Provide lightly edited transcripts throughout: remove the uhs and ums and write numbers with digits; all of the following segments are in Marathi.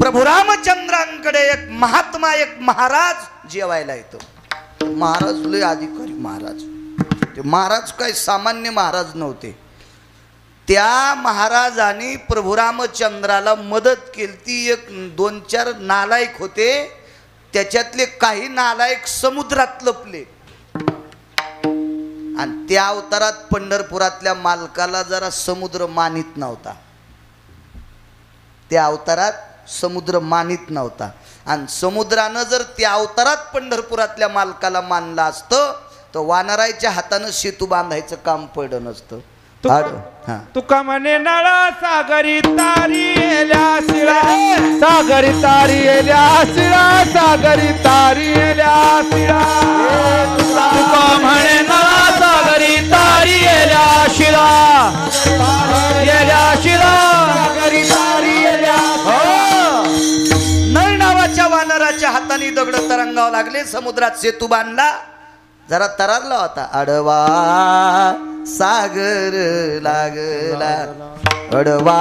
प्रभू रामचंद्रांकडे एक महात्मा एक महाराज जेवायला येतो. महाराज लय अधिकारी महाराज. ते महाराज काय सामान्य महाराज नव्हते. त्या महाराजांनी प्रभू रामचंद्राला मदत केली. ती एक 2-4 नालायक होते. त्याच्यातले काही नालायक समुद्रात लपले आणि त्या अवतारात पंढरपुरातल्या मालकाला जरा समुद्र मानित नव्हता. त्या अवतारात समुद्र मानित नव्हता आणि समुद्रानं जर त्या अवतारात पंढरपुरातल्या मालकाला मानला असतं तर वानराच्या हातानं सेतू बांधायचं काम पडलं नसतं. तुका म्हणे नळा सागरी तारी एल्या शिळा सागरी तारी एल्या शिळा सागरी तारी एल्या शिळा. तुका म्हणे नळा सागरी तारी एल्या शिळा एल्या शिळा सागरी तारी एल्या. नळ नावाच्या वानराच्या हाताने दगड तरंगावं लागले. समुद्रात सेतू बांधला. जरा तरारला होता. अडवा सागर लागला अडवा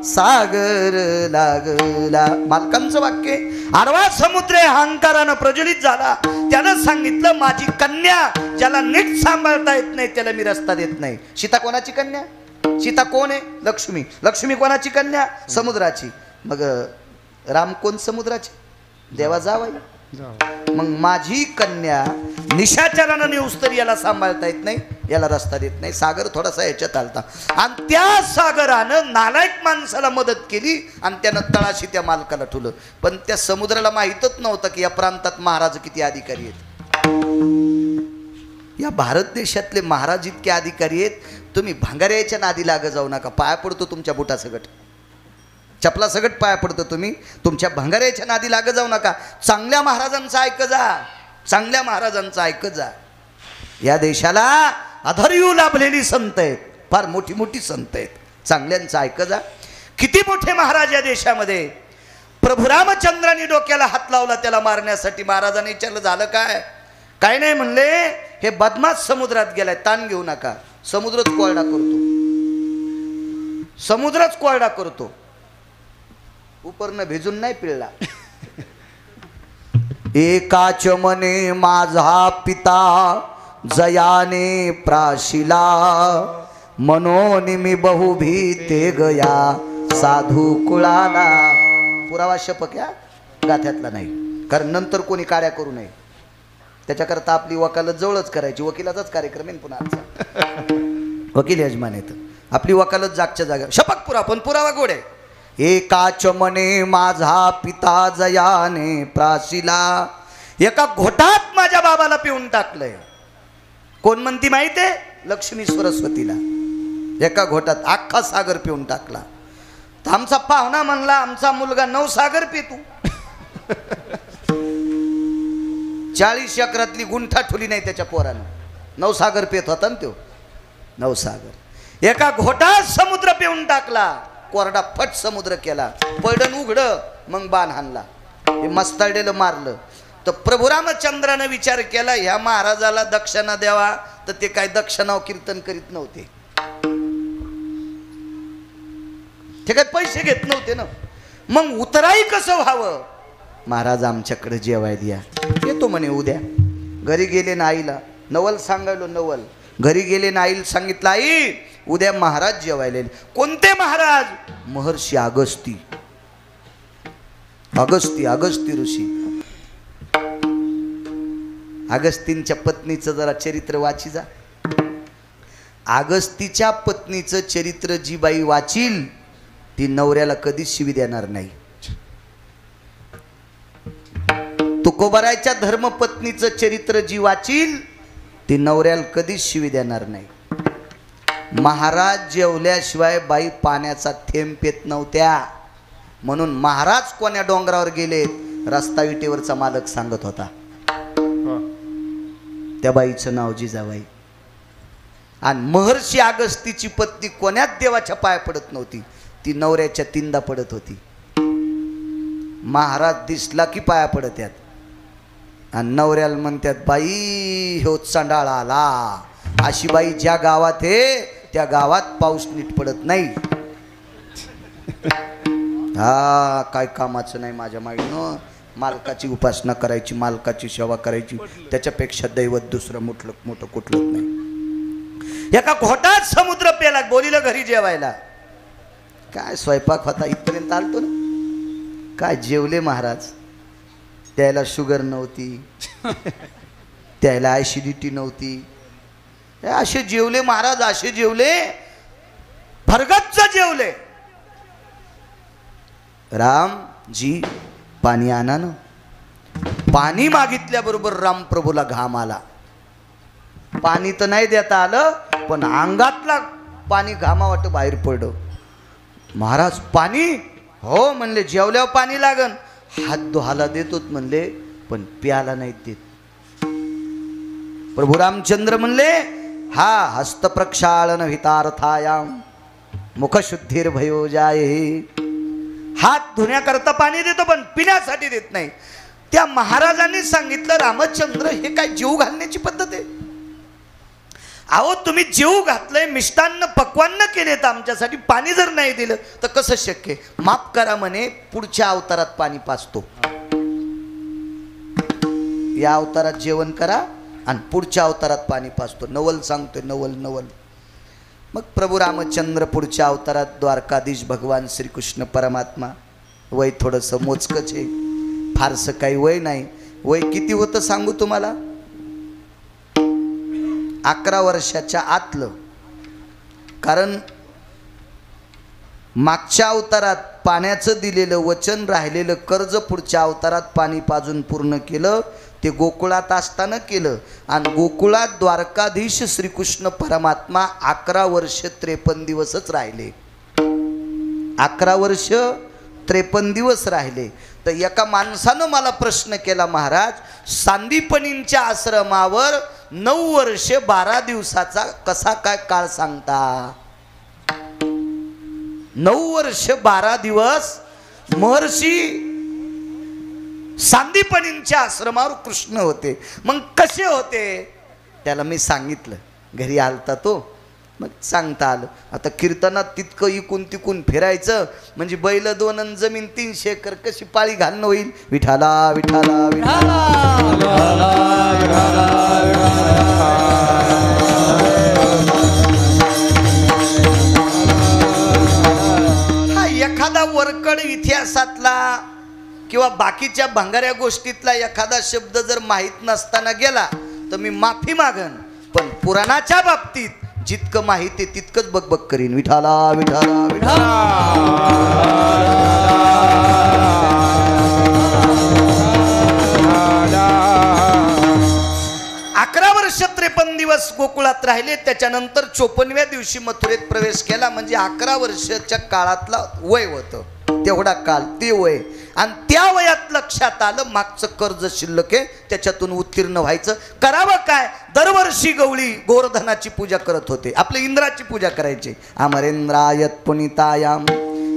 सागर लागला. मालकांचं वाक्य. आडवा समुद्र अहंकारानं प्रज्वलित झाला. त्यानं सांगितलं माझी कन्या ज्याला नीट सांभाळता येत नाही त्याला मी रस्ता देत नाही. सीता कोणाची कन्या? सीता कोण आहे? लक्ष्मी. लक्ष्मी कोणाची कन्या? समुद्राची. मग राम कोण? समुद्राची. देवा जावाई. मग माझी कन्या निशाचरानं नेऊस्तरी याला सांभाळता येत नाही याला रस्ता देत नाही. सागर थोडासा याच्यात आलता आणि त्या सागरानं नालायक माणसाला मदत केली आणि त्यानं तळाशी त्या मालकाला ठुलं. पण त्या समुद्राला माहीतच नव्हतं की या प्रांतात महाराज किती अधिकारी आहेत. या भारत देशातले महाराज इतके अधिकारी आहेत. तुम्ही भांगाऱ्याच्या नादी लाग जाऊ नका. पाया पडतो तुमच्या बुटासगट चपला सगट पाया पडतो. तुम्ही तुमच्या भंगाऱ्याच्या नादी लाग जाऊ नका. चांगल्या महाराजांचं ऐक जा. चांगल्या महाराजांचं ऐक जा. या देशाला अधर्यू लाभलेली संत आहेत. फार मोठी मोठी संत आहेत. चांगल्यांचं ऐक जा. किती मोठे महाराज या देशामध्ये. प्रभू रामचंद्रांनी डोक्याला हात लावला त्याला मारण्यासाठी. महाराजांनी विचारलं झालं काय? काय नाही म्हणले. हे बदमाश समुद्रात गेलाय ताण घेऊ नका. समुद्रच कोरडा करतो. समुद्रच कोरडा करतो. उपरनं भिजून नाही पिळला. एकाच मने माझा पिता जयाने प्राशिला मनोन मी बहुभीते गया साधू कुळाला. पुरावा शपक या गाथ्यातला नाही. कारण नंतर कोणी कार्य करू नये त्याच्याकरता आपली वकालत जवळच करायची. वकिलाचाच कार्यक्रम आहे पुन्हा आजचा. वकील यजमान येत. आपली वकालत जागच्या जागा. शपक पुरा पण पुरावा गोड आहे. एकाच मने माझा पिता जयाने प्राशिला. एका घोटात माझ्या बाबाला पिऊन टाकलंय. कोण म्हणती माहित आहे? लक्ष्मी सरस्वतीला. एका घोटात अख्खा सागर पिऊन टाकला. तर आमचा पाहुणा म्हणला आमचा मुलगा 9 सागर पितो. 40 एकरातली गुंठा ठुली नाही त्याच्या पोरानं. 9 सागर पित होता ना तो. 9 सागर. एका घोटात समुद्र पिऊन टाकला. कोरडा फट समुद्र केला. पडण उघड मग बाण हाणला. हे मस्ताडेलं मारलं. तर प्रभू रामचंद्रानं विचार केला ह्या महाराजाला दक्षिणा द्यावा. तर ते काय दक्षिणाव कीर्तन करीत नव्हते. ते काय पैसे घेत नव्हते ना. मग उतराई कसं व्हावं? महाराज आमच्याकडे जेवायला या. येतो म्हणे उद्या. घरी गेले ना आईला. नवल सांगायलो नवल. घरी गेले ना आईला सांगितलं आई उद्या महाराज जेवायला. कोणते महाराज? महर्षी अगस्ती. अगस्ती ऋषी. अगस्तींच्या पत्नीचं जरा चरित्र वाची जा. अगस्तीच्या पत्नीचं चरित्र जी बाई वाचील ती नवऱ्याला कधीच शिवी देणार नाही. तुकोबारायच्या धर्मपत्नीचं चरित्र जी वाचील ती नवऱ्याला कधीच शिवी देणार नाही. महाराज जेवल्याशिवाय बाई पाण्याचा थेंब पेत नव्हत्या. म्हणून महाराज कोण्या डोंगरावर गेलेत रस्ता विटेवरचा मालक सांगत होता. त्या बाईचं नाव जिजाबाई. आणि महर्षी अगस्तीची पत्नी कोण्यात देवाच्या पाया पडत नव्हती. ती नवऱ्याच्या तिंदा पडत होती. महाराज दिसला की पाया पडत्यात आणि नवऱ्याला म्हणतात बाई हो चांडाळ आला. अशी बाई ज्या गावात आहे त्या गावात पाऊस नीट पडत नाही. हा काय कामाचं नाही माझ्या मागणं. मालकाची उपासना करायची, मालकाची सेवा करायची, त्याच्यापेक्षा दैवत दुसरं मोठं कुठलंच नाही. एका घोटात समुद्र पेला, बोलिलं घरी जेवायला. काय स्वयंपाक होता इथपर्यंत आलतो ना. काय जेवले महाराज. त्याला शुगर नव्हती, त्याला ऍसिडिटी नव्हती. असे जेवले महाराज, असे जेवले, भरगच्च जेवले. रामजी पाणी आणा ना. पाणी मागितल्याबरोबर रामप्रभूला घाम आला. पाणी तर नाही देता आलं, पण अंगातला पाणी घामावाट बाहेर पडलं. महाराज पाणी? हो म्हणले, जेवल्यावर पाणी लागन. हात धुहाला देतोत म्हणले, पण प्याला नाही देत. प्रभू रामचंद्र म्हणले, हा हस्त प्रक्षालन हितार्थायाम मुखशुद्धीर भयो जाये. हात धुण्याकरता पाणी देतो, पण पिण्यासाठी देत नाही. त्या महाराजांनी सांगितलं, रामचंद्र हे काय जीव घालण्याची पद्धत आहे? अहो तुम्ही जीव घातलंय, मिष्टान्न पक्वान्न केलेत आमच्यासाठी, पाणी जर नाही दिलं तर कसं शक्य? माफ करा म्हणे, पुढच्या अवतारात पाणी पाजतो. या अवतारात जेवण करा आणि पुढच्या अवतारात पाणी पाजतो. नवल सांगतोय, नवल नवल. मग प्रभू रामचंद्र पुढच्या अवतारात द्वारकाधीश भगवान श्रीकृष्ण परमात्मा. वय थोडंसं मोजकच आहे, फारसं काही वय नाही. वय किती होतं सांगू तुम्हाला? 11 वर्षाच्या आतलं. कारण मागच्या अवतारात पाण्याचं दिलेलं वचन, राहिलेलं कर्ज पुढच्या अवतारात पाणी पाजून पूर्ण केलं. ते गोकुळात असताना केलं. आणि गोकुळात द्वारकाधीश श्रीकृष्ण परमात्मा 11 वर्ष 53 दिवसच राहिले. 11 वर्ष 53 दिवस राहिले. तर एका माणसानं मला प्रश्न केला, महाराज सांदीपनींच्या आश्रमावर 9 वर्ष 12 दिवसाचा कसा काय काळ सांगता? 9 वर्ष 12 दिवस महर्षी सांदीपनींच्या आश्रमावर कृष्ण होते. मग कसे होते? त्याला मी सांगितलं. घरी आलता तो, मग सांगता आलं. आता कीर्तनात तितकं इकून तिकून फिरायचं म्हणजे बैल 2 आणि जमीन 300 एकर, कशी पाळी घालणं होईल? विठाला विठाला विठाला. हा एखादा वरकड इतिहासातला किंवा बाकीच्या भंगाऱ्या गोष्टीतला एखादा शब्द जर माहीत नसताना गेला तर मी माफी मागन. पण पुराणाच्या बाबतीत जितकं माहिती आहे तितकंच बकबक करीन. विठाला विठाला विठाला. 11 वर्ष 53 दिवस गोकुळात राहिले. त्याच्यानंतर 54व्या दिवशी मथुरेत प्रवेश केला. म्हणजे 11 वर्षाच्या काळातला वय होतं, तेवढा काळ ते वय. आणि त्या वयात लक्षात आलं मागचं कर्ज शिल्लक आहे, त्याच्यातून उत्तीर्ण व्हायचं. करावं काय? दरवर्षी गवळी गोवर्धनाची पूजा करत होते. आपल्या इंद्राची पूजा करायची. अमरेंद्रायत पुनितायाम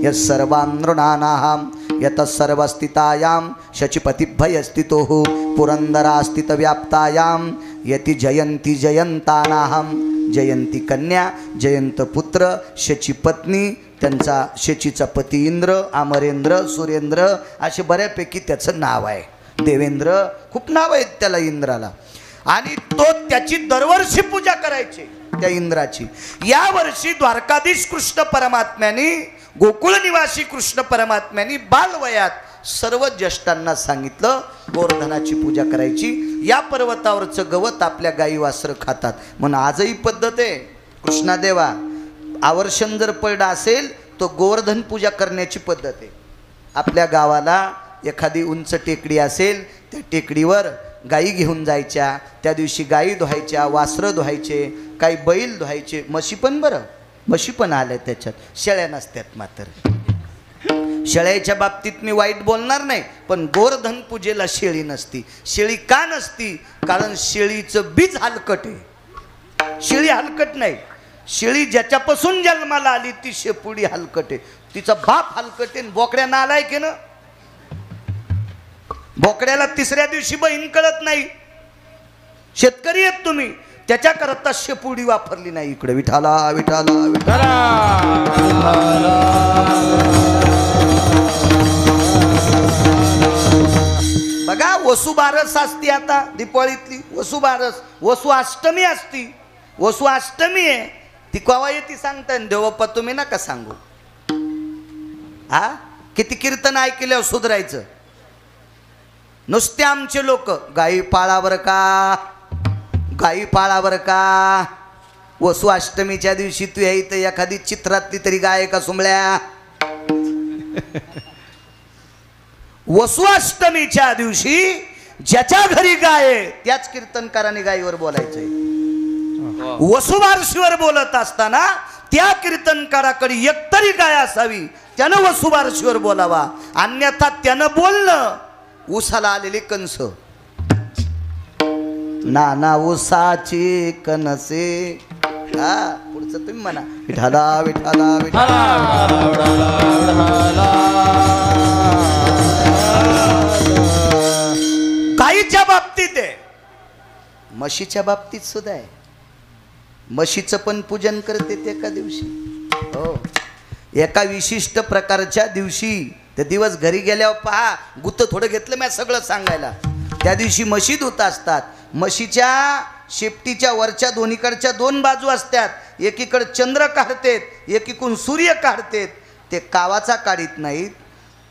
यत् सर्वानृणानाहम यत सर्वस्थितायाम शचीपतिभय स्थितो पुरंदरा स्थित व्याप्तायाम यति जयंती जयंतानाहम. जयंती कन्या, जयंत पुत्र, शची पत्नी, त्यांचा शचीचा पती इंद्र, अमरेंद्र, सुरेंद्र असे बऱ्यापैकी त्याचं नाव आहे. देवेंद्र, खूप नाव आहेत त्याला इंद्राला. आणि तो त्याची दरवर्षी पूजा करायची त्या इंद्राची. या वर्षी द्वारकाधीश कृष्ण परमात्म्याने, गोकुळ निवासी कृष्ण परमात्म्याने बालवयात सर्व ज्येष्ठांना सांगितलं गोवर्धनाची पूजा करायची. या पर्वतावरचं गवत आपल्या गायी वासरं खातात म्हणून आजही पद्धत आहे. कृष्णादेवा आवर्षण जर पडला असेल तो गोवर्धन पूजा करण्याची पद्धत आहे. आपल्या गावाला एखादी उंच टेकडी असेल, त्या टेकडीवर गायी घेऊन जायच्या. त्या दिवशी गायी धुवायच्या, वासरं धुवायचे, काही बैल धुवायचे, म्हशी पण. बरं म्हशी पण आल्या त्याच्यात, शेळ्या नसत्यात. मात्र शेळ्याच्या बाबतीत मी वाईट बोलणार नाही, पण गोवर्धन पूजेला शेळी नसती. शेळी का नसती? कारण शेळीचं बीज हलकट आहे. शेळी हलकट नाही. शेळी ज्याच्यापासून जन्माला आली ती शेपुडी हलकट आहे. तिचा बाप हलकट आहे. बोकड्यानं आलाय की ना, बोकड्याला 3ऱ्या दिवशी बहीण कळत नाही. शेतकरी आहेत तुम्ही, त्याच्याकरता शेपुडी वापरली नाही. इकडे विठाला विठाला विठाला. वसुबारस असती आता दीपावळीतली वसुबारस, वसु अष्टमी असती. वसु अष्टमी आहे ती केव्हा येते सांगता देवप्पा तुम्ही नका सांगू. हा किती कीर्तन ऐकल्यावर सुधरायचं. नुसते आमचे लोक गाई पाळावर का, गाई पाळावर का. वसु अष्टमीच्या दिवशी तू यायत एखादी चित्रातली तरी गाय का सुंबळ्या. वसु अष्टमीच्या दिवशी ज्याच्या घरी गाय आहे त्याच कीर्तनकाराने गायीवर बोलायचंय. वसुबारशीवर बोलत असताना त्या कीर्तनकाराकडे एकतरी गाय असावी, त्यानं वसुबारशीवर बोलावा. अन्यथा त्यानं बोलणं उसाला आलेले कंस. नाना उसाची कनसे. हा पुढचं तुम्ही म्हणा विठाला विठाला विठाला. गाईच्या बाबतीत आहे, म्हशीच्या बाबतीत सुद्धा आहे. म्हशीचं पण पूजन करते ते एका दिवशी. हो एका विशिष्ट प्रकारच्या दिवशी. ते दिवस घरी गेल्यावर पहा गुत्त थोडं घेतलं मी सगळं सांगायला. त्या दिवशी म्हशी धुत असतात. म्हशीच्या शेपटीच्या वरच्या दोन्हीकडच्या दोन बाजू असतात. एकीकडे चंद्र काढतेत, एकीकडून सूर्य काढतेत. ते कावाचा काढीत नाहीत,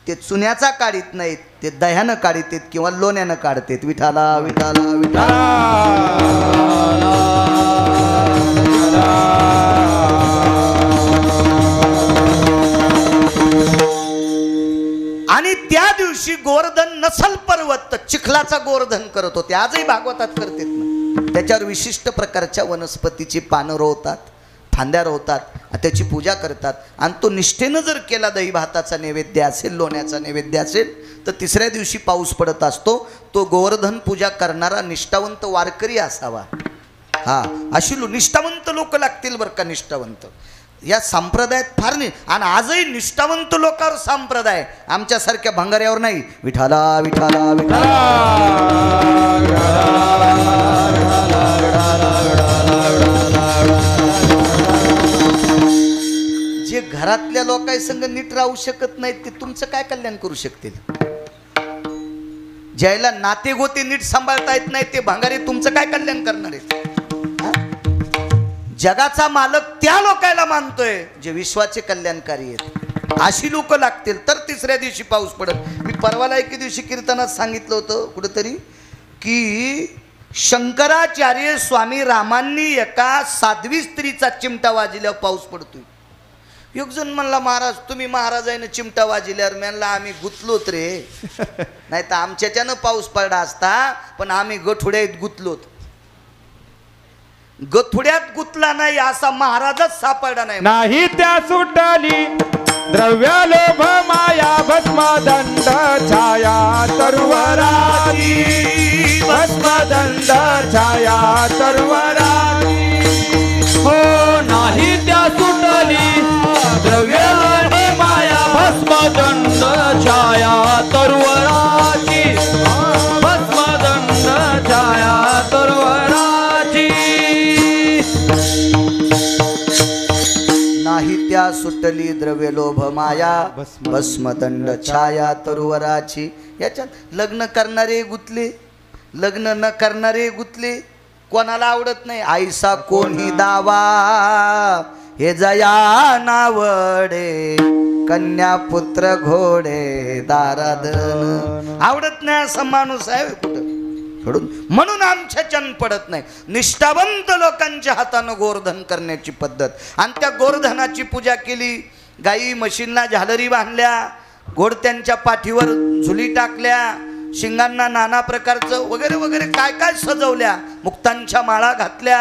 ते चुन्याचा काढीत नाहीत, ते दह्यानं काढीत किंवा लोण्यानं काढतेत. विठाला विठाला विठाला. आणि त्या दिवशी गोवर्धन नसल पर्वत चिखलाचा गोवर्धन करत होते. आजही भागवतात करतात ना. त्याच्यावर विशिष्ट प्रकारच्या वनस्पतीची पानं रोवतात, फांद्या रोवतात, त्याची पूजा करतात. आणि तो निष्ठेनं जर केला, दही भाताचा नैवेद्य असेल, लोण्याचा नैवेद्य असेल, तर तिसऱ्या दिवशी पाऊस पडत असतो. तो गोवर्धन पूजा करणारा निष्ठावंत वारकरी असावा. हा अशी निष्ठावंत लोक लागतील बरं का. निष्ठावंत या संप्रदायात फार नाही. आणि आजही निष्ठावंत लोकांवर संप्रदाय, आमच्यासारख्या भंगाऱ्यावर नाही. विठाला विठाला विठाला. जे घरातल्या लोकांसंग नीट राहू शकत नाहीत ते तुमचं काय कल्याण करू शकतील. ज्याला नाते गोते नीट सांभाळता येत नाही ते भंगारी तुमचं काय कल्याण करणार आहेत. जगाचा मालक त्या लोकांना मानतोय जे विश्वाचे कल्याणकारी आहेत. अशी लोक लागतील तर तिसऱ्या दिवशी पाऊस पडत. मी परवाला एके दिवशी कीर्तनात सांगितलं होतं कुठेतरी की शंकराचार्य स्वामी रामांनी एका साध्वी स्त्रीचा चिमटा वाजल्यावर पाऊस पडतोय. एक जण म्हणला महाराज तुम्ही महाराजांनी चिमटा वाजल्यावर म्हणला आम्ही गुतलोत रे. नाही तर आमच्याच्यानं पाऊस पडला असता, पण आम्ही गठुड्यात गुतलोत. गथुड्यात गुतला नाही असा महाराजच सापडला नाही. नाही त्या सुटली द्रव्य लोभ माया भस्म दंड छाया तरुवराची. भस्म दंड छाया तरुवराची. हो नाही त्या सुटली द्रव्य लोभ माया भस्म दंड छाया तरुवराची. भस्म दंड छाया तरुवराची. नाही त्या सुटली द्रव्य लोभ माया भस्मदंड छाया तरुवराची. याच्यात लग्न करणारे गुतले, लग्न न करणारे गुतले. कोणाला आवडत नाही आईसा कोणी दावा हे जया नावडे. कन्या पुत्र घोडे दाराधन. आवडत नाही असा माणूस आहे कुठं सोडून. म्हणून आमच्या चन पडत नाही. निष्ठावंत लोकांच्या हातानं गोवर्धन करण्याची पद्धत. आणि त्या गोवर्धनाची पूजा केली. गाई म्हशींना झालरी बांधल्या, घोडत्यांच्या पाठीवर झुली टाकल्या, शिंगांना नाना प्रकारचं वगैरे वगैरे काय काय सजवल्या, मुक्तांच्या माळा घातल्या.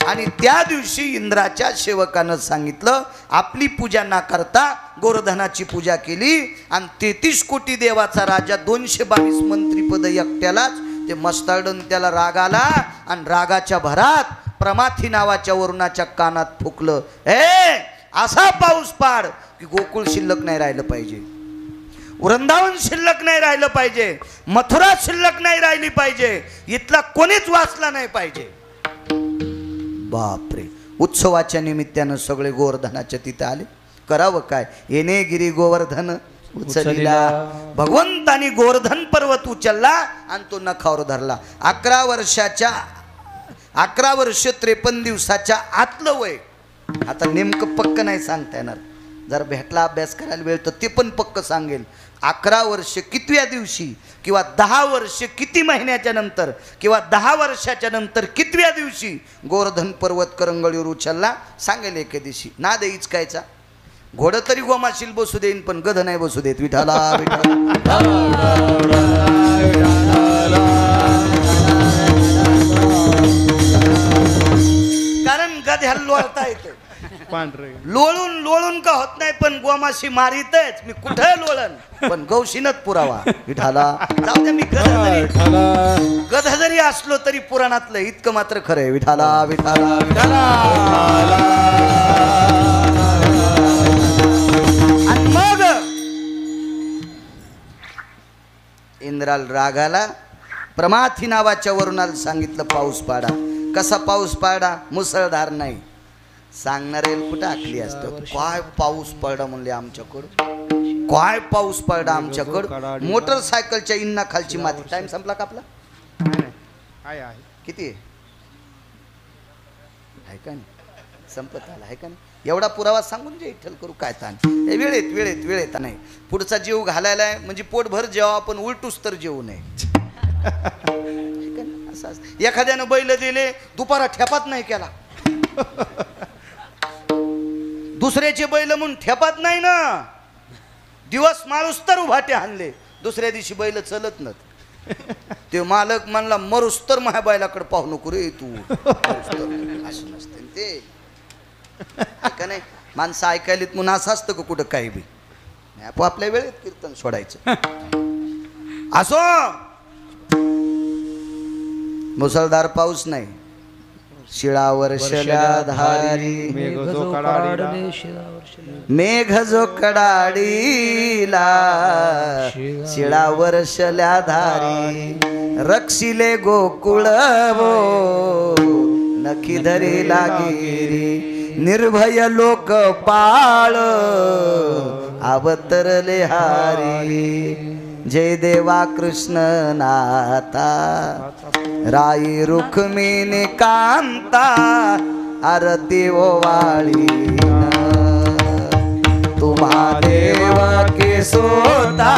आणि त्या दिवशी इंद्राच्या सेवकानं सांगितलं आपली पूजा न करता गोवर्धनाची पूजा केली. आणि 33 कोटी देवाचा राजा 222 मंत्रीपद एकट्यालाच. ते मस्ताडून त्याला राग आला आणि रागाच्या भरात प्रमाथी नावाच्या वरुणाच्या कानात फुकलं. असा पाऊस पाड की गोकुळ शिल्लक नाही राहिलं पाहिजे, वृंदावन शिल्लक नाही राहिलं पाहिजे, मथुरा शिल्लक नाही राहिली पाहिजे, इथला कोणीच वाचला नाही पाहिजे. बापरे. उत्सवाच्या निमित्तानं सगळे गोवर्धनाच्या तिथे आले. करावं काय. येणे गिरी गोवर्धन उचलिला. भगवंतानी गोवर्धन पर्वत उचलला आणि तो नखावर धरला. 11 वर्षाच्या 11 वर्ष 53 दिवसाच्या आतलं वय. आता नेमकं पक्क नाही सांगता येणार, जर भेटला अभ्यास करायला वेळ तर ते पण पक्क सांगेल. 11 वर्ष कितव्या दिवशी किंवा 10 वर्ष किती महिन्याच्या नंतर किंवा 10 वर्षाच्या नंतर कितव्या दिवशी गोवर्धन पर्वत करंगळीवर उचलला सांगेल एके दिवशी. ना दे इचकायचा. घोडं तरी गोमाशील बसू देईन पण गध नाही बसू देत. विठाला कारण गध्याला लोळता येतं. लोळून लोळून का होत नाही पण गोमाशी मारितच. मी कुठं लोळन पण गौशीनच पुरावा. विठाला जाऊ द्या. मी गध जरी असलो तरी पुराणातलं इतकं मात्र खरंय. विठाला विठाला विठाला. आणि मग इंद्राला राग आला. प्रमाथी नावाच्या वरुणाला सांगितलं पाऊस पाडा. कसा पाऊस पाडा? मुसळधार नाही. सांगणारे कुठं आखली असतं. काय पाऊस पडला म्हणले आमच्याकडं. काय पाऊस पडला आमच्याकडं. मोटरसायकलच्या इंना खालची माती. टाइम संपला का आपला? किती आहे का नाही? संपत आला आहे का नाही? एवढा पुरावा सांगून जे इठ्ठल करू काय ताण. वेळेत वेळेत वेळेत नाही. पुढचा जीव घालायला आहे म्हणजे पोटभर जेवा पण उलटूच तर जेवू नये. एखाद्यानं बैल दिले दुपारा ठेपात नाही केला. दुसऱ्याचे बैल म्हणून ठेपात नाही ना. दिवस माणूस तर उभाटे हाणले. दुसऱ्या दिवशी बैल चलत नत. ते मालक म्हणला मरूस तर माझ्या बैलाकडे पाहू नको रे तू. असं नसतं ते का नाही. माणसं ऐकायलीत म्हणून असं असतं का कुठं काही बी नाही. आपल्या वेळेत कीर्तन सोडायचं. असो मुसळधार पाऊस नाही. शिळावर शल्याधारी मेघ जो कडाडीला. शिळावर शल्याधारी रक्षिले गोकुळ वो. नखी धरी लागिरी निर्भय लोक पाळ. अवतरले हारी जय देवा कृष्ण नाथा. राई रुक्मिणी कांता आरती ओवाळी. तुम्हा देव के सोता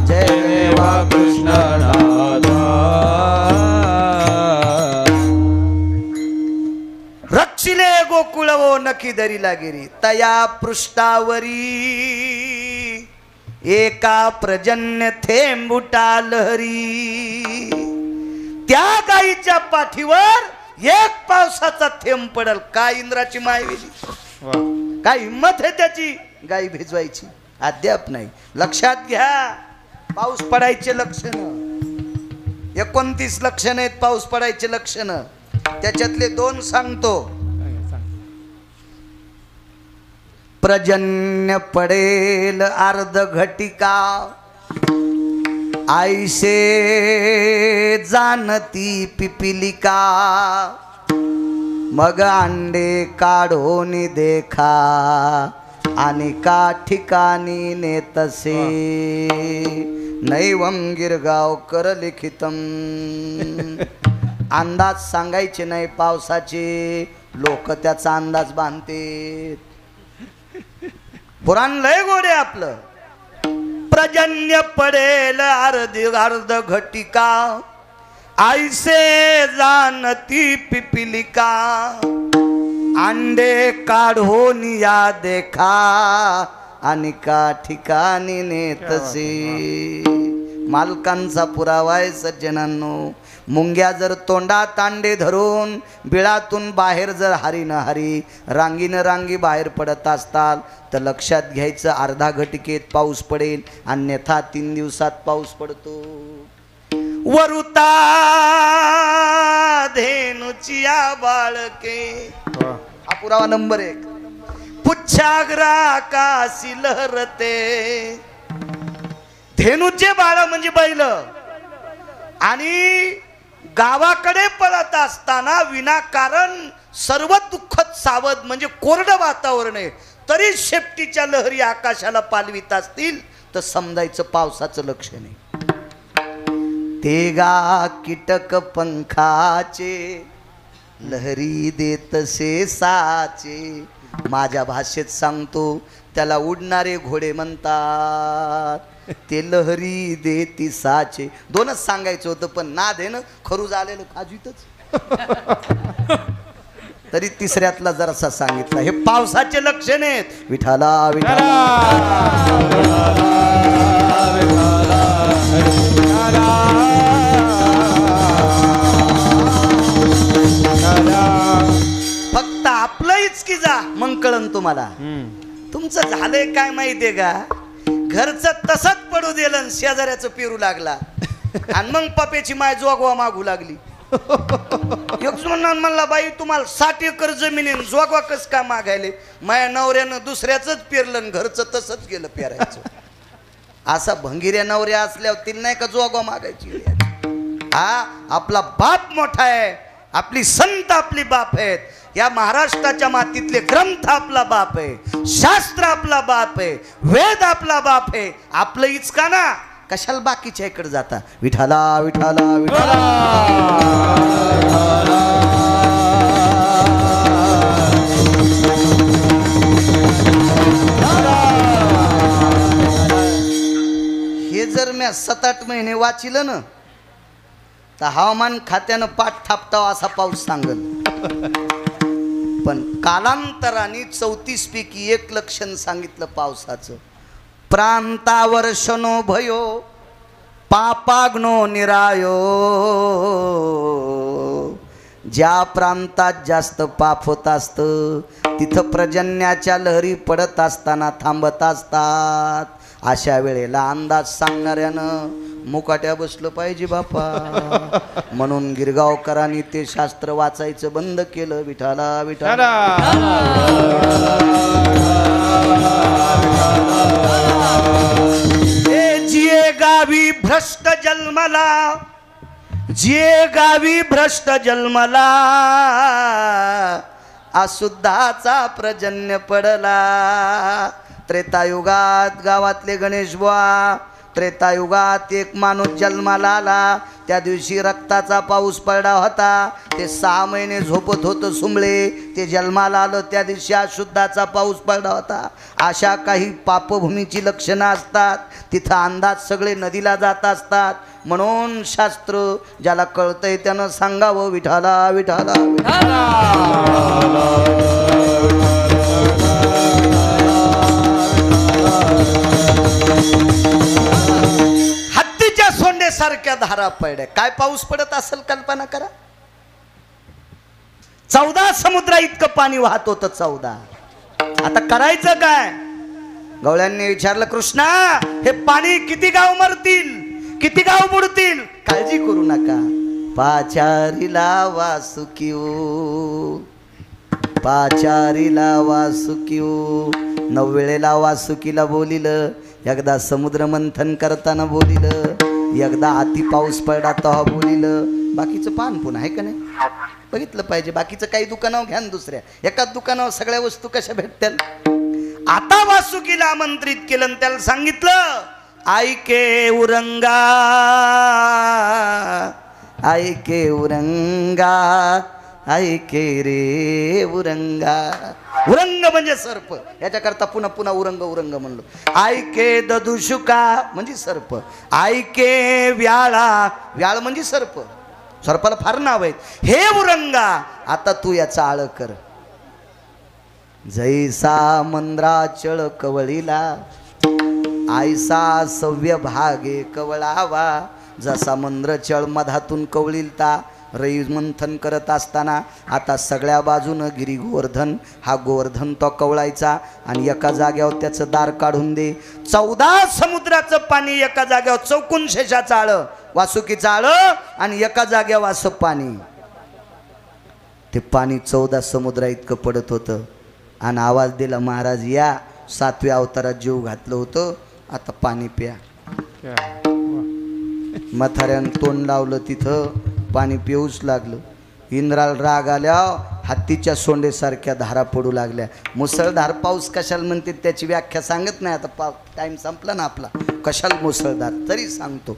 जय देवा कृष्ण नाथा. रक्षिले गोकुळ वो नखी धरी लागिरी. तया पृष्ठावरी एका प्रजन्य थेंबुटा लहरी. त्या गाईच्या पाठीवर एक पावसाचा थेंब पडल. काय इंद्राची मायवेली. काय हिंमत आहे त्याची गाई भिजवायची. अद्याप नाही. लक्षात घ्या पाऊस पडायचे लक्षण. 29 लक्षण आहेत पाऊस पडायचे लक्षण. त्याच्यातले 2 सांगतो. प्रजन्य पडेल अर्ध घटिका. आईसे जानती पिपिलिका. मग अंडे काढून देखा आणि का ठिकाणी नेतसे. नैवम गिरगाव कर लिखितम. अंदाज सांगायचे नाही पावसाचे. लोक त्याचा अंदाज बांधते. पुराण लय गोडे आपलं. प्रजन्य पडेल अर्ध घटिका. आईसे जानती पिपिलिका. अंडे काढून या देखा आणि का ठिकाणी नेतसे. मालकांचा पुरावा आहे सज्जनांनो. मुंग्या जर तोंडात अंडे धरून बिळातून बाहेर जर हारी न हारी रांगीनं रांगी बाहेर पडत असतात तर लक्षात घ्यायचं अर्धा घटिकेत पाऊस पडेल. अन्यथा 3 दिवसात पाऊस पडतो. वरुता धेनुचिया बाळके. हा पुरावा नंबर 1. पुच्छाग्रा काशी लहरते. धेनुचे बाळ म्हणजे बैल. आणि गावाकडे पळत असताना विनाकारण सर्व दुःखद सावध म्हणजे कोरडं वातावरण आहे तरी शेपटीच्या लहरी आकाशाला पालवित असतील तर समजायचं पावसाचं लक्षण आहे. ते गा कीटक पंखाचे लहरी देतसे साचे. माझ्या भाषेत सांगतो त्याला उडणारे घोडे म्हणतात, ते लहरी देती साचे. दोनच सांगायचं होतं पण नाद आहे ना, खरूज आलेलं काजूतच. तरी तिसऱ्यातला जरासा सांगितला. हे पावसाचे लक्षण आहेत. विठाला विठाला फक्त आपलंच की जा मग कळन तुम्हाला. तुमचं झालंय काय माहितीये का, घरचं तसंच पडू दिलं, शेजाऱ्याचं पेरू लागला आणि मग पप्याची माय जोगवा मागू लागली. म्हणला बाई तुम्हाला 60 एकर जमिनीन जोगवा कस का मागायले. माया नवऱ्यानं दुसऱ्याच पेरलं, घरचं तसंच गेलं पेरायचं. असा भंगिऱ्या नवऱ्या असल्यावर तिला नाही का जोगवा मागायची. हा आपला बाप मोठा आहे, आपली संत आपली बाप आहेत. या महाराष्ट्राच्या मातीतले ग्रंथ आपला बाप आहे, शास्त्र आपला बाप आहे, वेद आपला बाप आहे. आपलं इचका ना, कशाला बाकीच्या इकडे जाता. विठाला विठाला विठाला. हे जर मी 7-8 महिने वाचिलं ना, तर हवामान खात्यानं पाठ थापताव असा पाऊस सांगल. पण कालांतराने 34 पैकी 1 लक्षण सांगितलं पावसाचं. प्रांतावर्षणो भयो पापाग्नो निरायो. ज्या प्रांतात जास्त पाप होत असतं तिथं पर्जन्याच्या लहरी पडत असताना थांबत असतात. अशा वेळेला अंदाज सांगणाऱ्यानं मुकाट्या बसलं पाहिजे बापा. म्हणून गिरगावकरांनी ते शास्त्र वाचायचं बंद केलं. विठाला विठाला. जिये गावी भ्रष्ट जन्मला, जिये गावी भ्रष्ट जन्मला, अशुद्धाचा प्रजन्य पडला. त्रेतायुगात गावातले गणेश बुवा, त्रेतायुगात एक माणूस जन्माला आला. त्या दिवशी रक्ताचा पाऊस पडला होता. ते 6 महिने झोपत होतं सुंबळे. ते जन्माला आलं त्या दिवशी अशुद्धाचा पाऊस पडला होता. अशा काही पापभूमीची लक्षणं असतात. तिथं अंदाज सगळे नदीला जात असतात. म्हणून शास्त्र ज्याला कळतंय त्यानं सांगावं. विठाला विठाला विठाला. सारख्या धारा पडल्या. काय पाऊस पडत असेल कल्पना करा. 14 समुद्रा इतकं पाणी वाहत होतं. 14. आता करायचं काय. गवळ्यांनी विचारलं, कृष्णा हे पाणी किती गाव मरतील, किती गाव बुडतील. काळजी करू नका. पाचारीला वासुकिओ, पाचारीला वासुकिओ. 9 वेळेला वासुकीला बोलिलं. एकदा समुद्र मंथन करताना बोलिलं. एकदा अति पाऊस पडला तेव्हा बोलिलं. बाकीचं पान पुन्हा आहे का नाही बघितलं पाहिजे. बाकीचं काही दुकानावर घ्या ना, दुसऱ्या एकाच दुकानावर सगळ्या वस्तू कशा भेटतील. आता वासुकीला आमंत्रित केलं आणि त्याला सांगितलं, ऐके उरंगा, ऐके उरंगा, ऐके रे उरंगा. उरंग म्हणजे सर्प. याच्याकरता पुन्हा पुन्हा उरंग उरंग म्हणलो. ऐके ददुशुका म्हणजे सर्प. ऐके व्याळा, व्याळ म्हणजे सर्प. सर्पाला फार नाव आहेत. हे उरंगा आता तू याचा आळ कर. जैसा मंद्राचळ कवळीला, आयसा सव्य भागे कवळावा. जसा मंद्रचळ मधातून कवळीलता रई मंथन करत असताना आता सगळ्या बाजूनं गिरी गोवर्धन, हा गोवर्धन तो कवळायचा आणि एका जाग्यावर त्याचं दार काढून दे. 14 समुद्राचं पाणी एका जाग्यावर, चौकून शेषाचं आळं, वासुकीचं आळं आणि एका जाग्यावर असं पाणी. ते पाणी 14 समुद्रा इतकं पडत होतं. आणि आवाज दिला, महाराज या 7व्या अवतारात जीव घातलं होतं, आता पाणी प्या. म्हाताऱ्यानं तोंड लावलं, तिथं पाणी पिऊच लागलं. इंद्राला राग आल्या हत्तीच्या सोंडेसारख्या धारा पडू लागल्या. मुसळधार पाऊस कशाला म्हणते त्याची व्याख्या सांगत नाही आता, टाइम संपला ना आपला. कशाला मुसळधार तरी सांगतो.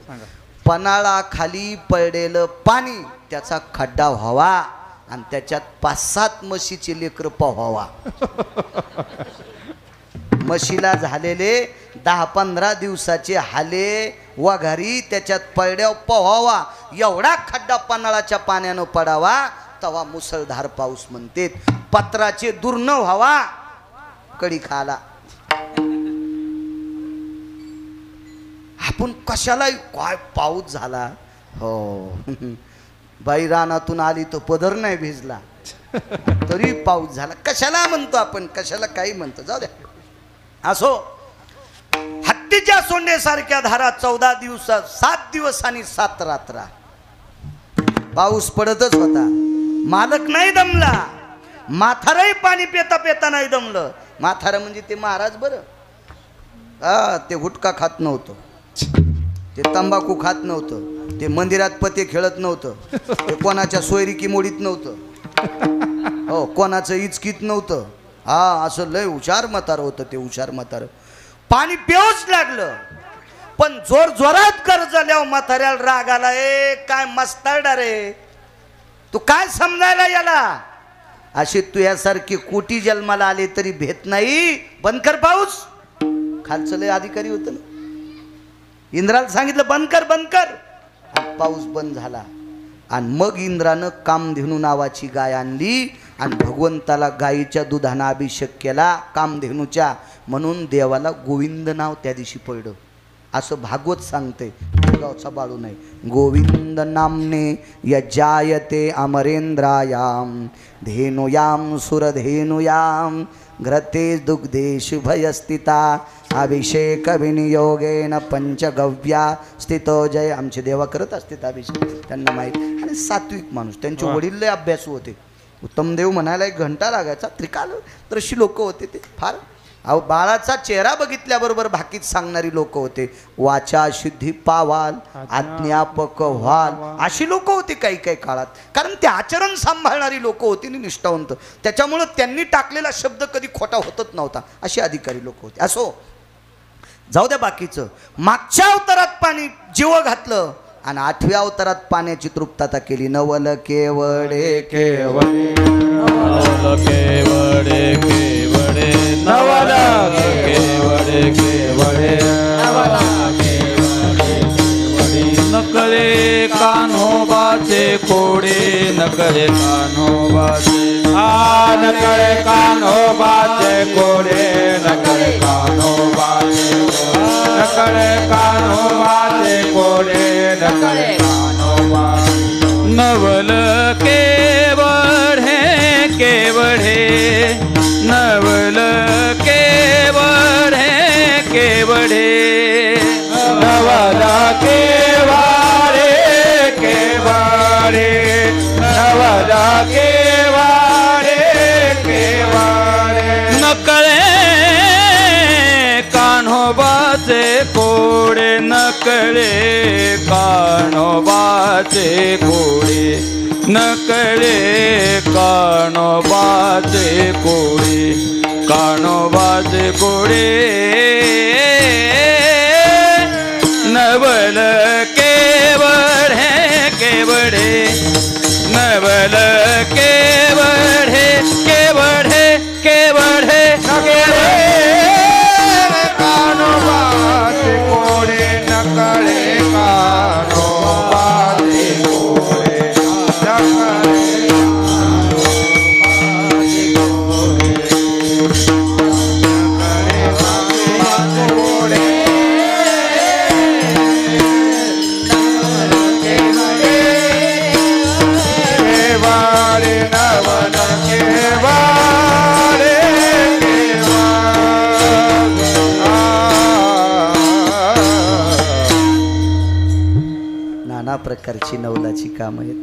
पन्हाळा खाली पडलेलं पाणी त्याचा खड्डा व्हावा आणि त्याच्यात 5-7 म्हशीचे लेकर पोहावा. म्हशीला झालेले 10-15 दिवसाचे हाले वघारी त्याच्यात पडड्यावर पोहावा, एवढा खड्डा पन्हाळाच्या पाण्यानं पडावा तवा मुसळधार पाऊस म्हणते. पत्राचे दूर न व्हावा कडी खाला. आपण कशाला काय पाऊस झाला हो. बाई रानातून आली तो पदर नाही भिजला तरी पाऊस झाला. कशाला म्हणतो आपण, कशाला काही म्हणतो, जाऊ द्या. असो, हत्तीच्या सोंडेसारख्या धारा 14 दिवसात 7 दिवस आणि 7 रात्रा पाऊस पडतच होता. मालक नाही दमला, म्हातारही पाणी पेता पेता नाही दमलं. म्हातारं म्हणजे ते महाराज बरं, ते गुटखा खात नव्हतं, ते तंबाखू खात नव्हतं, ते मंदिरात पते खेळत नव्हतं, ते कोणाच्या सोयरिकी मोडीत नव्हतं, हो कोणाचं इचकीत नव्हतं. हा असं लय हुशार म्हातारं होतं ते. हुशार म्हातारं पाणी पिऊच लागलं, पण जोर जोरात गरजल्यावर म्हाताऱ्याला राग आला. ए काय मस्ताडा रे, तू काय समजायला याला, अशी तू यासारखी कोटी जन्माला आले तरी भेट नाही, बंद कर पाऊस. खालचं लय अधिकारी होतं ना, इंद्राला सांगितलं बंद कर बंद कर, आणि पाऊस बंद झाला. आणि मग इंद्रानं कामधेनू नावाची गाय आणली आणि भगवंताला गायीच्या दुधानं अभिषेक केला कामधेनूच्या, म्हणून देवाला गोविंद नाव त्या दिवशी पडलं. असं भागवत सांगते, गावचा बाळू नाही. गोविंद नामने यजायते अमरेंद्रायाम धेनुयाम सुरधेनुयाम घ्रते दुग्धे शुभयस्थिता अभिषेक विनियोगेन पंचगव्या स्थितो जय. आमचे देवा करत असतात अभिषेक, त्यांना माहीत. आणि सात्विक माणूस, त्यांचे वडील लय अभ्यासू होते. उत्तम देव म्हणायला 1 घंटा लागायचा. त्रिकालदर्शी लोक होते ते फार. अहो बाळाचा चेहरा बघितल्याबरोबर भाकीत सांगणारी लोक होते. वाचा शुद्धी पावाल अज्ञापक व्हाल अशी लोक होती काही काही काळात, कारण ते आचरण सांभाळणारी लोक होती आणि निष्ठावंत. त्याच्यामुळं त्यांनी टाकलेला शब्द कधी खोटा होतच नव्हता, अशी अधिकारी लोक होते. असो, जाऊ द्या बाकीचं. मागच्या अवतारात पाणी जीव घातलं आणि 8व्या अवतारात पाण्याची तृप्तता केली. नवल केवडे केवडे नवल केवडे केवडे नवल केवडे केवडे नकळे कान्होबाचे कोडे नकळे कान्होबाचे नकळे कान्होबाचे कोडे नकळे कान्होबाचे नकळे कान्होबाचे कोडे नकळे कान्होबाचे. नवल केवढे केवढे नवल केवढे केवढे नवल केवाडे केवाडे नवल केवाडे केवाडे नकळे कान्होबाचे कोडे नकळे कान्होबाचे कोडे नकळे कान्होबाचे कोडे कान्होबाचे कोडे नवल केवढे केवढे नवल केवढे केवढे केवढे केवढे कान्होबाचे कोडे नकळे कान्होबाचे कोडे नकळे नाना प्रकारची नवलाची काम आहेत.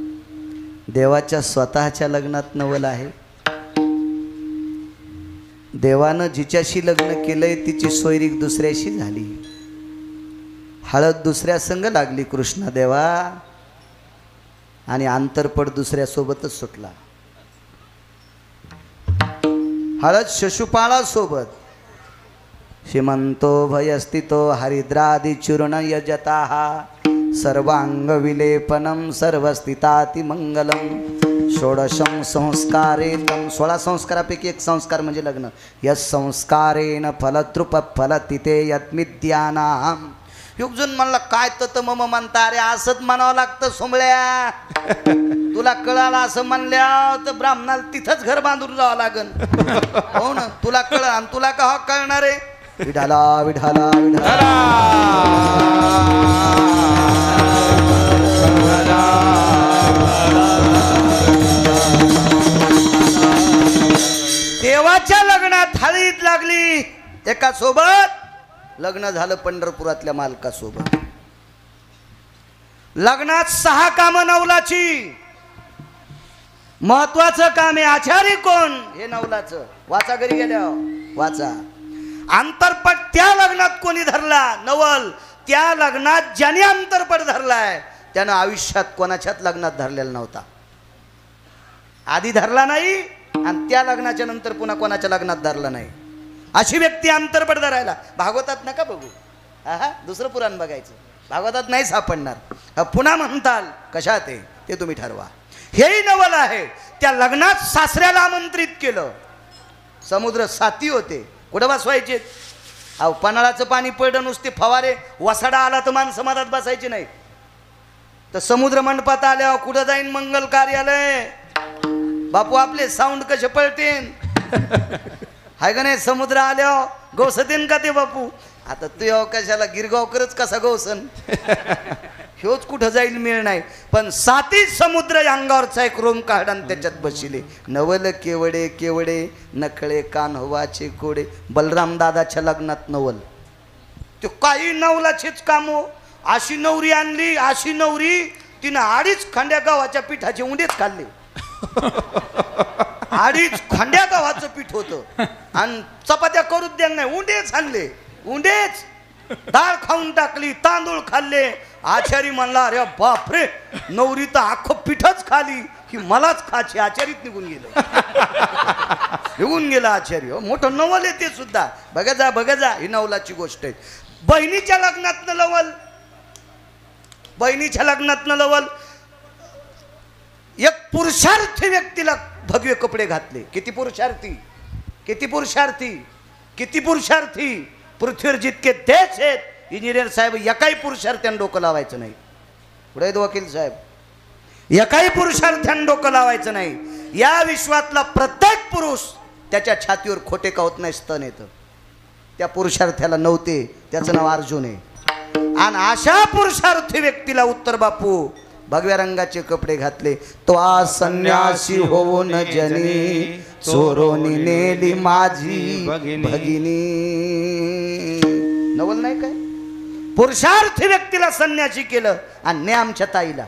देवाच्या स्वतःच्या लग्नात नवल आहे. देवानं जिच्याशी लग्न केलंय तिची सोयरीक दुसऱ्याशी झाली. हळद दुसऱ्या संग लागली. कृष्ण देवा आणि आंतरपट दुसऱ्या सोबतच सुटला. हळद शिशुपाळा सोबत. श्रीमंतो भयस्थितो हरिद्रादि चूर्ण यजताः सर्वांग विलेपनम सर्वस्थिताति मंगलम. षोडशम संस्कारे तम. 16 संस्कारापैकी एक संस्कार म्हणजे लग्न. यस संस्कारेण फलद्रुप फलतिते यत्मिद्यानाम. युगजून म्हणला काय तर मम म्हणता. अरे असंच म्हणावं लागतं सोमळ्या. तुला कळालं असं म्हणल्या तर ब्राह्मणाला तिथंच घर बांधून जावं लागन. हो ना, तुला कळ आणि तुला का कळणार आहे. विठाला विठाला विठाला. देवाच्या लग्नात हळद लागली एका सोबत. लग्न झालं पंढरपुरातल्या मालकासोबत. लग्नात 6 कामं नवलाची. महत्वाचं काम आहे आचारी कोण हे नवलाचं. वाचा घरी गेल्या वाचा. अंतरपट त्या लग्नात कोणी धरला नवल. त्या लग्नात ज्याने अंतरपट धरलाय त्यानं आयुष्यात कोणाच्याच लग्नात धरलेला नव्हता. आधी धरला नाही आणि त्या लग्नाच्या नंतर पुन्हा कोणाच्या लग्नात धरला नाही. अशी व्यक्ती अंतरपट धरायला. भागवतात नका बघू. दुसरं पुराण बघायचं. भागवतात नाही सापडणार. पुन्हा म्हणताल कशात आहे ते तुम्ही ठरवा. हेही नवल आहे. त्या लग्नात सासऱ्याला आमंत्रित केलं. समुद्र साथी होते. कुठं बसवायचे. अहो पन्हाळाचं पाणी पडलं नुसते फवारे. वसाडा आला तर माणसं मधात बसायची नाही. तर समुद्र मंडपात आल्यावर कुठं जाईन मंगल कार्यालय. बापू आपले साऊंड कसे पळतेन हाय का नाही. समुद्र आल्यावर गवसतेन का ते बापू. आता तू कशाला गिरगावकरच कसा गवसन. ह्योच कुठं जाईल मिळ नाही. पण 7 समुद्र अंगावरचा एक रोम काढा आणि त्याच्यात बसले. नवल केवडे केवडे नखळे कान हवाचे कोडे. बलराम दादाच्या लग्नात नवल. तो काही नवलाचेच काम. अशी नवरी आणली. अशी नवरी तिनं 2.5 खंड्या गव्हाच्या पिठाचे उंडेच खाल्ले. 2.5 खंड्या गव्हाचं पीठ होतं आणि चपात्या करूच द्याल नाही. उंडेच आणले. उंडेच. डाळ खाऊन टाकली. तांदूळ खाल्ले. आचारी म्हणला अरे बापरे नवरी तर अख्खं पिठच खाली. ही मलाच खाची. आचारीत निघून गेलं. निघून गेला आचार्य. मोठं नवल आहे ते सुद्धा. बघा जा बघा जा. ही नवलाची गोष्ट आहे. बहिणीच्या लग्नातनं लवल. बहिणीच्या लग्नातनं लवल. एक पुरुषार्थी व्यक्तीला भगवे कपडे घातले. किती पुरुषार्थी. किती पुरुषार्थी. किती पुरुषार्थी. पृथ्वीवर जितके देश आहेत इंजिनियर साहेब एकाही पुरुषार्थ्यानं डोकं लावायचं नाही. पुढे वकील साहेब एकाही पुरुषार्थ्यानं डोकं लावायचं नाही. या विश्वातला प्रत्येक पुरुष त्याच्या छातीवर खोटे का होत नाही स्तन येतं. त्या पुरुषार्थ्याला नव्हते. त्याचं नाव अर्जुन आहे. आणि अशा पुरुषार्थी व्यक्तीला उत्तर बापू भगव्या रंगाचे कपडे घातले. तो आ संन्यासी होऊन जनी चोरोनी नेली माझी भगिनी. नवल नाही काय. पुरुषार्थी व्यक्तीला संन्यासी केलं आणि ने आमच्या ताईला.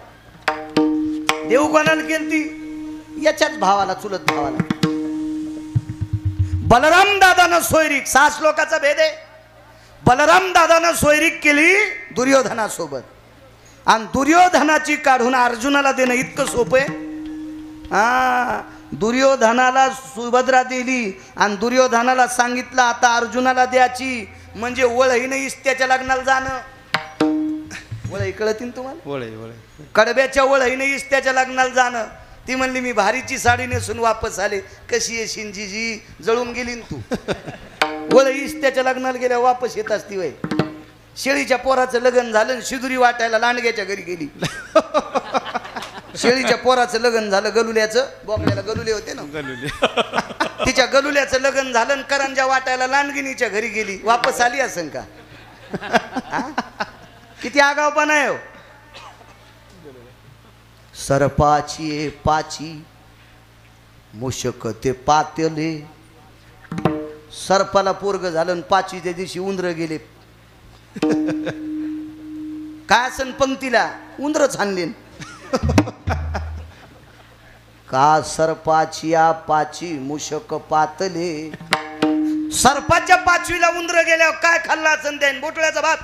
देऊ कोणाला केलती. याच्याच भावाला चुलत भावाला. बलराम दादानं सोयरीक. 6 श्लोकाचा भेद आहे. बलराम दादानं सोयरीक केली दुर्योधनासोबत. आणि दुर्योधनाची काढून अर्जुनाला देणं इतकं सोपं आहे. दुर्योधनाला सुभद्रा दिली आणि दुर्योधनाला सांगितलं आता अर्जुनाला द्यायची. म्हणजे वळहीनं इस्त्याच्या लग्नाला जाणं. वळही कळतील तुम्हाला. कडब्याच्या वळहीनं इस्त्याच्या लग्नाला जाणं. ती म्हणली मी भारीची साडी नेसून वापस आले. कशी येशील जीजी. जळून गेली तू. वळही इस्त्याच्या लग्नाला गेल्या वापस येत असती वय. शेळीच्या पोराचं लग्न झालं. शिदुरी वाटायला लांडग्याच्या घरी गेली. शेळीच्या पोराचं लग्न झालं. गलुल्याचं. बोकड्याला गलुले होते ना. तिच्या गलुल्याचं लग्न झालं. करंजा वाटायला लांडगिनीच्या घरी गेली. वापस आली असेल का. किती आगावपणा आहे. सरपाची पाची मुशक ते पातेले. सर्पाला पोरग झालं. पाचीच्या दिवशी उंदर गेले. काय असन पंक्तीला उंदरच आणले. का सर्पाची पाची मुशक पातले. सर्पाच्या 5वीला उंदर गेल्यावर काय खाल्ला असन त्याने. बोटळ्याचा भात.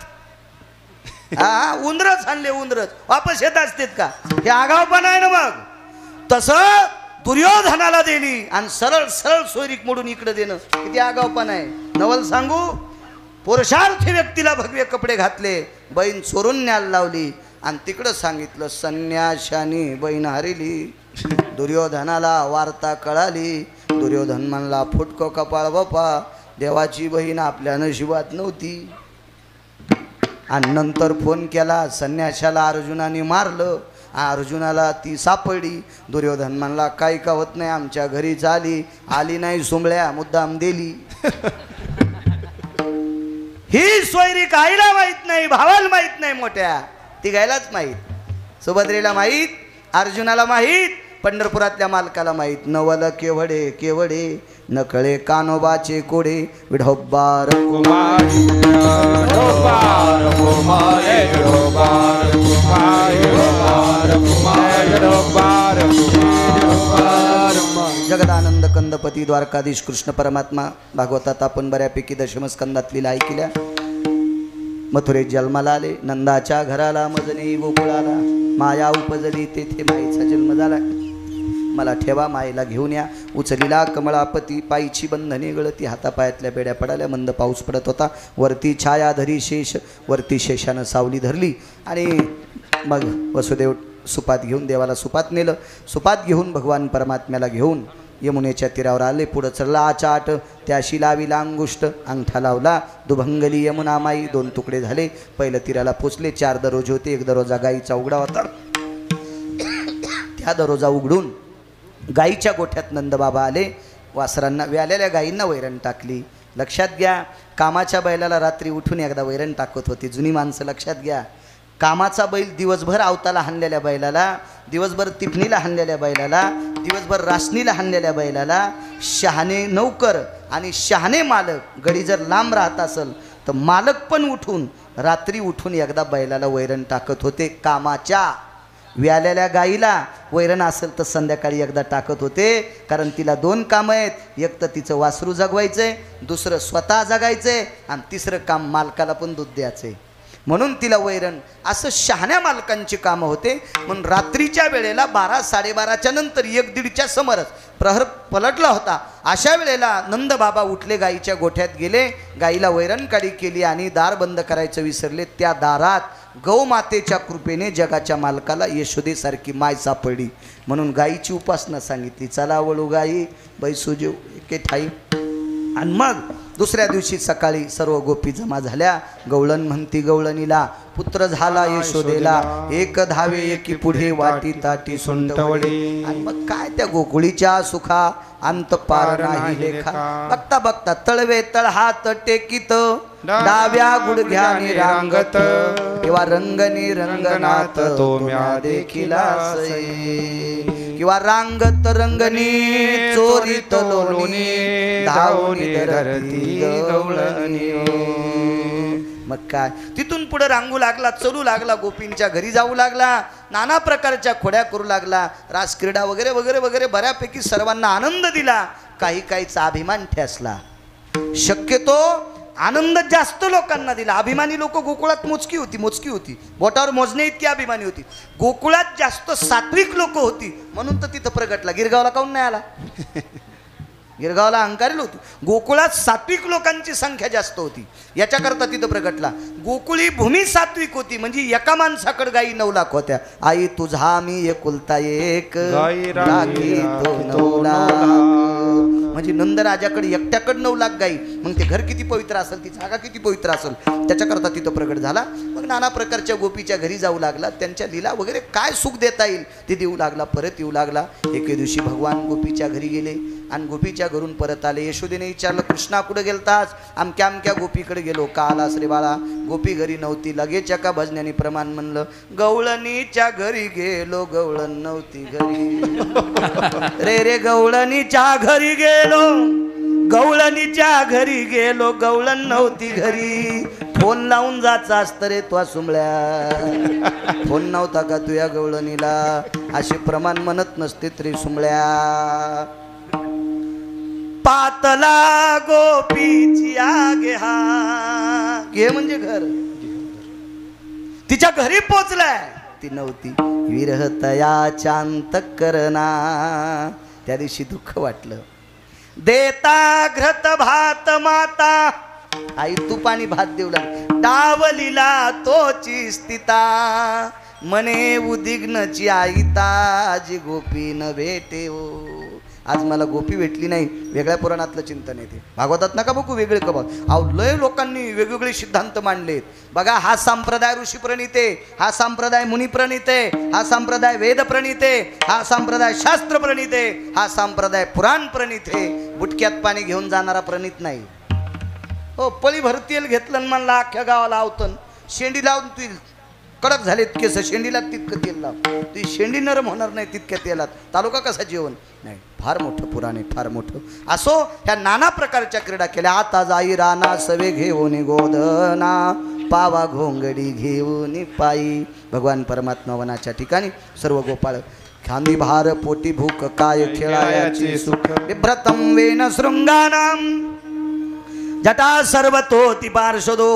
हा उंदरच आणले उंदरच वापस येत असतेत का हे आगावपणा आहे ना मग तसं दुर्योधनाला दिली आणि सरळ सरळ सोयरीक मोडून इकडे देणं किती आगावपणा आहे नवल सांगू पुरुषार्थी व्यक्तीला भगवे कपडे घातले बहीण चोरून न्यायला लावली आणि तिकडं सांगितलं संन्याशानी बहीण हरली दुर्योधनाला वार्ता कळाली दुर्योधन म्हणला फुटको कपाळ बापा देवाची बहीण आपल्या नशिबात नव्हती आणि नंतर फोन केला संन्याशाला अर्जुनाने मारलं अर्जुनाला ती सापडली दुर्योधन म्हणला काही का होत नाही आमच्या घरीच आली नाही सुंबळ्या मुद्दाम दिली ही सोयरीक आईला माहित नाही भावाला माहित नाही मोठ्या ती गायलाच माहित सुभद्रेला माहित अर्जुनाला माहित पंढरपुरातल्या मालकाला माहित नवल केवडे केवडे नकळे कानोबाचे कोडे विढोबार कुमारी विठोबार कुमारी विठोबार कुमारी विठोबार जगदानंद कंदपती द्वारकाधीश कृष्ण परमात्मा भागवतात आपण बऱ्यापैकी दशमस्कंदातली लाई केल्या मथुरेत जन्माला आले नंदाच्या घराला मजने गोकुळाला माया उपजली तेथे माईचा जन्म झाला मला ठेवा मायेला घेऊन या उचलीला कमळापती पायीची बंधने गळती हातापायातल्या बेड्या पडाल्या मंद पाऊस पडत होता वरती छाया धरी शेष वरती शेषानं सावली धरली आणि मग वसुदेव सुपात घेऊन देवाला सुपात नेलं सुपात घेऊन भगवान परमात्म्याला घेऊन यमुनेच्या तीरावर आले पुढं चढला आचाट त्याशी लाविला अंगुष्ट अंगठा लावला दुभंगली यमुना माई 2 तुकडे झाले पहिलं तीराला पोचले 4 दरोजे होते एक दरोजा गाईचा उघडा होता त्या दरोजा उघडून गाईच्या गोठ्यात नंदबाबा आले वासरांना व्यालेल्या गाईंना वैरण टाकली लक्षात घ्या कामाच्या बैलाला रात्री उठून एकदा वैरण टाकत होती जुनी माणसं लक्षात घ्या कामाचा बैल दिवसभर आवताला हाणलेल्या बैलाला दिवसभर तिफणीला हाणलेल्या बैलाला दिवसभर रासणीला हाणलेल्या बैलाला शहाणे नौकर आणि शहाणे मालक गडी जर लांब राहत असेल तर मालक पण उठून रात्री उठून एकदा बैलाला वैरण टाकत होते कामाच्या व्यालेल्या गाईला वैरण असेल तर संध्याकाळी एकदा टाकत होते कारण तिला 2 कामं आहेत एक तर तिचं वासरू जगवायचंय दुसरं स्वतः जगायचंय आणि तिसरं काम मालकाला पण दूध द्यायचंय म्हणून तिला वैरण असं शहाण्या मालकांची कामं होते म्हणून रात्रीच्या वेळेला 12-12:30च्या नंतर 1-1:30च्या समोरच प्रहर पलटला होता अशा वेळेला नंदबाबा उठले गाईच्या गोठ्यात गेले गाईला वैरण काढी केली आणि दार बंद करायचं विसरले त्या दारात गौमातेच्या कृपेने जगाच्या मालकाला यशोदेसारखी माय सापडली म्हणून गाईची उपासना सांगितली चला वळू गाई बैसूजीव एके ठाई आणि मग दुसऱ्या दिवशी सकाळी सर्व गोपी जमा झाल्या गवळण म्हणती गवळणीला पुत्र झाला यशोदेला एक धावे एकी पुढे वाटी ताटी सुंटवडी आणि मग काय त्या गोकुळीच्या सुखा अंत पार नाही लेखा बघता बघता तळवे तळहात टेकीत डाव्या गुडघ्याने रांगत किंवा रंगनी रंगनाथ तो म्या देखिला किंवा रांगत रंगनी चोरीत लोणी धावणी धरती गवळणी मग काय तिथून पुढे रांगू लागला चलू लागला गोपींच्या घरी जाऊ लागला नाना प्रकारच्या खोड्या करू लागला रासक्रीडा वगैरे वगैरे वगैरे बऱ्यापैकी सर्वांना आनंद दिला काही काहीचा अभिमान ठेसला शक्यतो आनंद जास्त लोकांना दिला अभिमानी लोक गोकुळात मोजकी होती बोटावर मोजणे इतकी अभिमानी होती गोकुळात जास्त सात्विक लोक होती म्हणून तर तिथं प्रगटला गिरगावला काऊन नाही आला गिरगावला अहंकारी होती गोकुळात सात्विक लोकांची संख्या जास्त होती याच्याकरता तिथं प्रगटला गोकुळी भूमी सात्विक होती म्हणजे एका माणसाकडे गाई 9 लाख होत्या आई तुझा मी एकुलता एक राखी तो 9 लाख म्हणजे नंदराजाकडे एकट्याकडे 9 लाख गाई मग ते घर किती पवित्र असेल ती जागा किती पवित्र असेल त्याच्याकरता तिथं प्रगट झाला मग नाना प्रकारच्या गोपीच्या घरी जाऊ लागला त्यांच्या लीला वगैरे काय सुख देता येईल ते देऊ लागला परत येऊ लागला एके दिवशी भगवान गोपीच्या घरी गेले आणि गोपीच्या घरून परत आले यशोदेने विचारलं कृष्णा कुठे गेलतास अमक्या अमक्या गोपीकडे गेलो का आलास रे बाळा गोपी घरी नव्हती लगेच एका भजन्याने प्रमाण म्हणलं गवळणीच्या घरी गेलो गवळण नव्हती घरी रे रे गवळणीच्या घरी गेलो गवळणीच्या घरी गेलो गवळण नव्हती घरी फोन लावून जायचा असत रे तो सुंबळ्या फोन नव्हता का तुया गवळणीला असे प्रमाण म्हणत नसते तरी सुंबळ्या पातला गोपीची आगे हा घे म्हणजे घर तिच्या घरी पोचलाय ती नव्हती. विरह तयाचांत करना, त्या दिवशी दुःख वाटलं. देता घृत भात माता, आई तूप आणि भात देऊ लागली. डावलीला तोची स्थिता, मने उदिग्नची आईता, जी गोपी न भेटे हो. आज मला गोपी भेटली नाही, वेगळ्या पुराणातलं चिंतन येते. भागवतात नका बघू वेगळे कबा. अहो लय लोकांनी वेगवेगळे सिद्धांत मांडलेत. बघा, हा संप्रदाय ऋषी प्रणिते, हा संप्रदाय मुनी प्रणिते, हा संप्रदाय वेद प्रणिते, हा संप्रदाय शास्त्र प्रणिते, हा संप्रदाय पुराण प्रणिते. बुटक्यात पाणी घेऊन जाणारा प्रणित नाही हो. पळी भर तेल घेतलं आणि म्हणला अख्ख्या गावाला आवतन. शेंडी लावून तू कडक झालेत केस, शेंडीला तितकं तेल लाव, ती शेंडी नरम होणार नाही तितक्या तेलात. तालुका कसा जेवण नाही. फार मोठं पुराण आहे, फार मोठं. असो, ह्या नाना प्रकारच्या क्रीडा केल्या. आता जाई राना सवे घेऊन गोदना, पावा घोंगडी घेऊन पायी. भगवान परमात्मा वनाच्या ठिकाणी सर्व गोपाळ. खांदी भार पोटी भूक काय खेळायाची सुख, विभ्रतम वेन शृंगानाम, जटा सर्वतोति पार्षदो,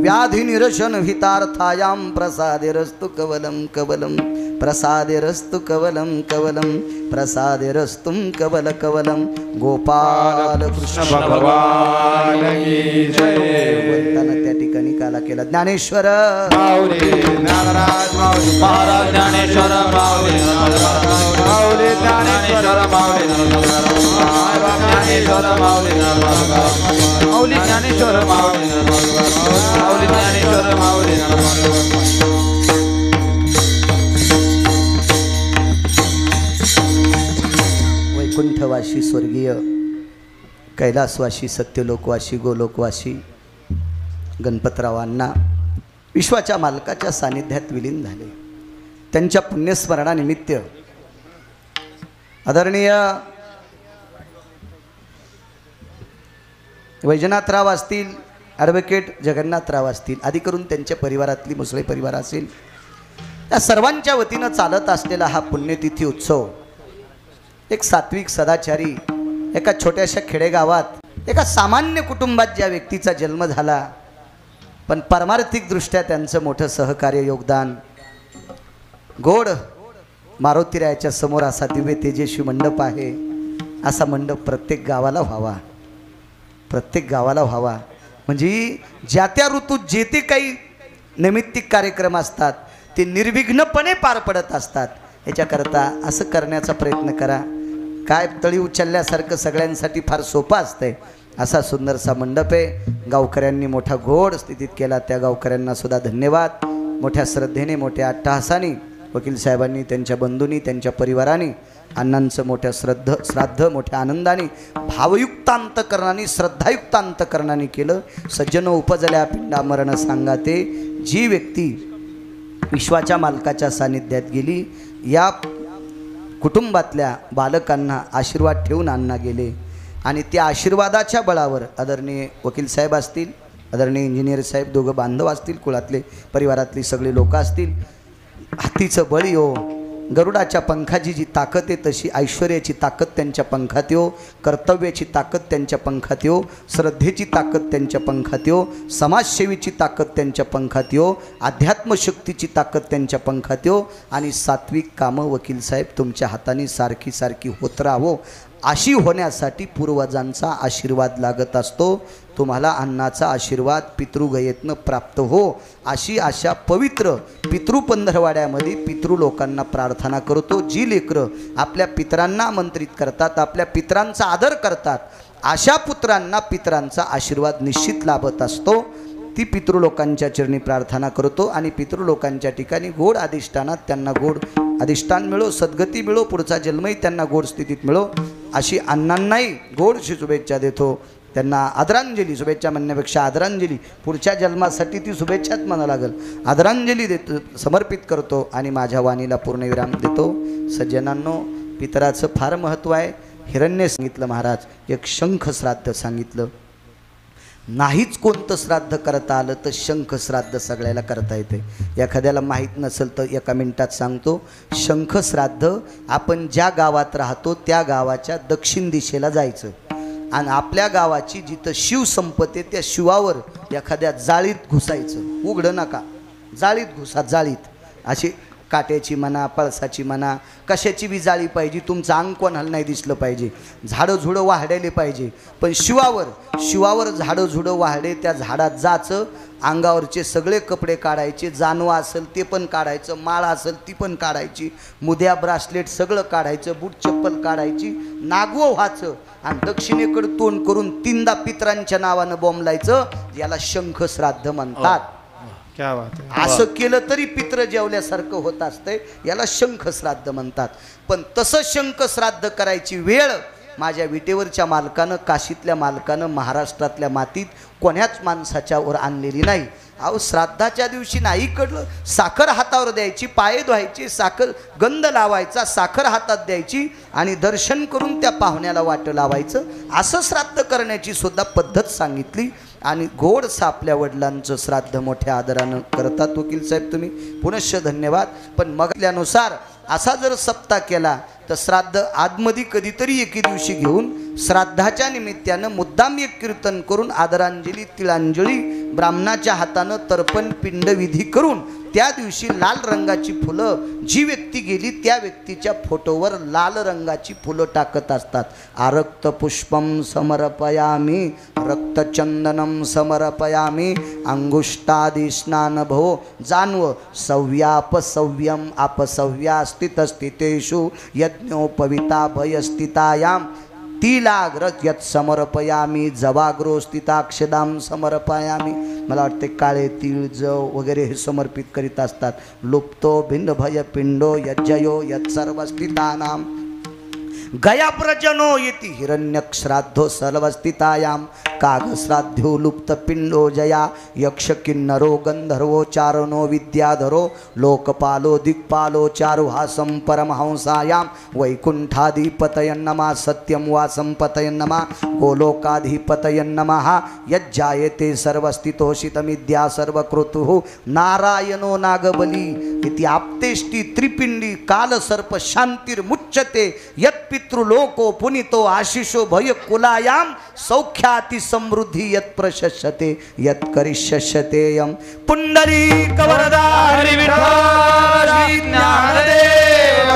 व्याधि निरशन हितार्थायाम, प्रसादेरस्तु कवलम कवलम, प्रसादेरस्तु कवलम कवलम, प्रसादेरस्तुम कवल कवलम. गोपाल कृष्ण भगवान की जय. बोलताना त्या ठिकाणी काला केला ज्ञानेश्वर माऊली ज्ञानराज माऊली महाराज ज्ञानेश्वर माऊली माऊली ज्ञानेश्वर माऊली ज्ञानेश्वर माऊली माऊली ज्ञानेश्वर माऊली माऊली ज्ञानेश्वर माऊली. वैकुंठवासी स्वर्गीय कैलासवासी सत्यलोकवासी गोलोकवासी गणपतरावांना विश्वाच्या मालकाच्या सानिध्यात विलीन झाले. त्यांच्या पुण्यस्मरणानिमित्त आदरणीय वैजनाथराव असतील, ॲडव्होकेट जगन्नाथराव असतील, आदी करून त्यांच्या परिवारातली मुसळे परिवार असेल, या सर्वांच्या वतीनं चालत असलेला हा पुण्यतिथी उत्सव एक सात्विक सदाचारी एका छोट्याशा खेडेगावात एका सामान्य कुटुंबात ज्या व्यक्तीचा जन्म झाला, पण पारमार्थिकदृष्ट्या त्यांचं मोठं सहकार्य योगदान, गोड मारुतीरायाच्या समोर असा दिव्य तेजस्वी मंडप आहे, असा मंडप प्रत्येक गावाला व्हावा, प्रत्येक गावाला व्हावा. म्हणजे ज्या त्या ऋतूत जे ते काही नैमित्तिक कार्यक्रम असतात ते निर्विघ्नपणे पार पडत असतात. याच्याकरता असं करण्याचा प्रयत्न करा. काय तळी उचलल्यासारखं सगळ्यांसाठी फार सोपं असतंय. असा सुंदरसा मंडप आहे. गावकऱ्यांनी मोठा घोड स्थितीत केला, त्या गावकऱ्यांना सुद्धा धन्यवाद. मोठ्या श्रद्धेने, मोठ्या अट्टहासाने वकील साहेबांनी, त्यांच्या बंधूंनी, त्यांच्या परिवाराने अण्णांचं मोठ्या श्राद्ध मोठ्या आनंदाने, भावयुक्त अंतकरणाने, श्रद्धायुक्त अंतकरणाने केलं. सज्जनो उपजल्या पिंडा मरण सांगाते. जी व्यक्ती विश्वाच्या मालकाच्या सानिध्यात गेली, या कुटुंबातल्या बालकांना आशीर्वाद ठेवून अण्णा गेले. आणि त्या आशीर्वादाच्या बळावर आदरणीय वकील साहेब असतील, आदरणीय इंजिनियर साहेब, दोघं बांधव असतील, कुळातले परिवारातली सगळी लोक असतील. हातीचं बळी हो, गरुडाच्या पंखाची जी ताकद आहे तशी ऐश्वर्याची ताकद त्यांच्या पंखात येऊ, कर्तव्याची ताकद त्यांच्या पंखात येऊ, श्रद्धेची ताकद त्यांच्या पंखात येऊ, समाजसेवेची ताकद त्यांच्या पंखात येऊ, अध्यात्मशक्तीची ताकद त्यांच्या पंखात येऊ. आणि सात्विक कामं वकील साहेब तुमच्या हाताने सारखी सारखी होत राहावो, अशी होण्यासाठी पूर्वजांचा आशीर्वाद लागत असतो. तुम्हाला अण्णाचा आशीर्वाद पितृगयेतनं प्राप्त हो, अशी अशा पवित्र पितृपंधरवाड्यामध्ये पितृलोकांना प्रार्थना करतो. जी लेकरं आपल्या पितरांना आमंत्रित करतात, आपल्या पितरांचा आदर करतात, अशा पुत्रांना पितरांचा आशीर्वाद निश्चित लाभत असतो. ती पितृलोकांच्या चरणी प्रार्थना करतो. आणि पितृलोकांच्या ठिकाणी गोड अधिष्ठानात त्यांना गोड अधिष्ठान मिळो, सद्गती मिळो, पुढचा जन्मही त्यांना गोड स्थितीत मिळो, अशी अण्णांनाही गोडशी शुभेच्छा देतो. त्यांना आदरांजली, शुभेच्छा म्हणण्यापेक्षा आदरांजली, पुढच्या जन्मासाठी ती शुभेच्छाच म्हणावं लागेल, आदरांजली देतो, समर्पित करतो आणि माझ्या वाणीला पूर्णविराम देतो. सज्जनांनो, पितराचं फार महत्त्व आहे. हिरण्य सांगितलं महाराज, एक शंख श्राद्ध सांगितलं. नाहीच कोणतं श्राद्ध करता आलं तर शंख श्राद्ध सगळ्याला करता येते. एखाद्याला माहीत नसेल तर एका मिनिटात सांगतो. शंख श्राद्ध आपण ज्या गावात राहतो त्या गावाच्या दक्षिण दिशेला जायचं आणि आपल्या गावाची जिथं शिव संपत्ती त्या शिवावर एखाद्या जाळीत घुसायचं. उघडं नका, जाळीत घुसा, जाळीत. अशी काट्याची म्हणा, पळसाची म्हणा, कशाची बी जाळी पाहिजे. तुमचं अंग कोणाला नाही दिसलं पाहिजे. झाडं झुडं वाढले पाहिजे. पण शिवावर झाडं झुडं वाढले, त्या झाडात जायचं, अंगावरचे सगळे कपडे काढायचे, जानवा असेल ते पण काढायचं, माळ असेल ती पण काढायची, मुद्या ब्रासलेट सगळं काढायचं, बूट चप्पल काढायची, नागवं व्हायचं आणि दक्षिणेकडे तोंड करून 3दा पितरांच्या नावानं बोंबलायचं. याला शंख श्राद्ध म्हणतात. क्या बात आहे. असं केलं तरी पित्र जेवल्यासारखं होत असतंय. याला शंख श्राद्ध म्हणतात. पण तसं शंख श्राद्ध करायची वेळ माझ्या विटेवरच्या मालकानं, काशीतल्या मालकानं महाराष्ट्रातल्या मातीत कोण्याच माणसाच्या वर आणलेली नाही. अहो श्राद्धाच्या दिवशी नाही कळलं, साखर हातावर द्यायची, पाय धुवायचे, साखर गंध लावायचा, साखर हातात द्यायची आणि दर्शन करून त्या पाहुण्याला वाट लावायचं. असं श्राद्ध करण्याची सुद्धा पद्धत सांगितली. आणि गोडसं आपल्या वडिलांचं श्राद्ध मोठ्या आदरानं करतात. वकील साहेब तुम्ही पुनश्च धन्यवाद. पण मगल्यानुसार असा जर सप्ताह केला तर श्राद्ध आदमधी कधीतरी एके दिवशी घेऊन श्राद्धाच्या निमित्तानं मुद्दाम एक कीर्तन करून आदरांजली, तिळांजली, ब्राह्मणाच्या हातानं तर्पण पिंडविधी करून त्या दिवशी लाल रंगाची फुलं, जी व्यक्ती गेली त्या व्यक्तीच्या फोटोवर लाल रंगाची फुलं टाकत असतात. आरक्त पुष्पम समर्पयामी, रक्तचंदनम समर्पयामी, अंगुष्टादि स्नान भो जान्व सव्यापसव्यम अपसव्या स्थितस्थितेषु यज्ञोपविता भयस्थितायाम तिलाग्र यत् समर्पयामी जवाग्रो स्थिताक्षदाम समर्पयामी. मला वाटते काळे तीळ, जव वगैरे हे समर्पित करीत असतात. लुप्तो भिन्न भय पिंडो यज्जयो यत् सर्वस्थितानाम गयाप्रजनो येती हिरण्यश्राद्धो सर्वस्थितायाम कागश्राद्धो लुप्त पिंडो जया यक्ष किन्नरो गंधर्वो चारणो विद्याधरो लोकपालो दिक्पालो चारुहासं परमहंसायाम वैकुंठाधिपतयन्नमा सत्यं वासं पतयन्नमा गोलोकाधिपतयन्नमः यज्जायते सर्वस्थितोषितमिद्या सर्वकृतुः नारायणो नागबली इति आप्तेष्टि त्रिपिंडी कालसर्प शांतिर्मुच्यते यत् पितृलोको पुनितो आशिषो भय कुलायाम सौख्याति समृद्धि यत् प्रशस्यते यत् करिष्यते यम. पुंडरीक वरदा हरि विठ्ठल श्री ज्ञानदेव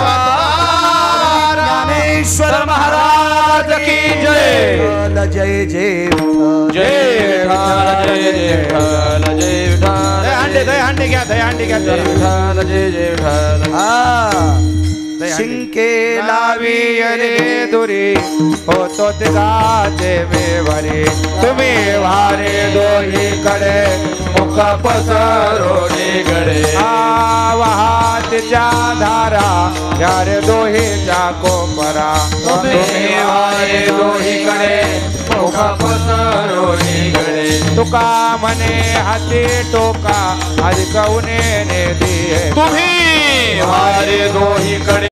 ज्ञानेश्वर महाराज की जय. जय जय जय विठ्ठल, जय विठ्ठल, जय विठ्ठल. दहीहंडी घ्या, दहीहंडी घ्या. जय विठ्ठल, जय जय विठ्ठल. शिंके लावी रे दुरी होतो तिघाचे मेवारे, तुम्ही वारे दोही कडे मुख पसरोनी गडे. वाहातच्या धारा यारे दोहीच्या कोपरा, तुम्ही वारे दोही कडे मुख पसरोनी गडे. तुका म्हणे हाती टोका अधिक उन्हे दिये, तुम्ही वारे दोही कडे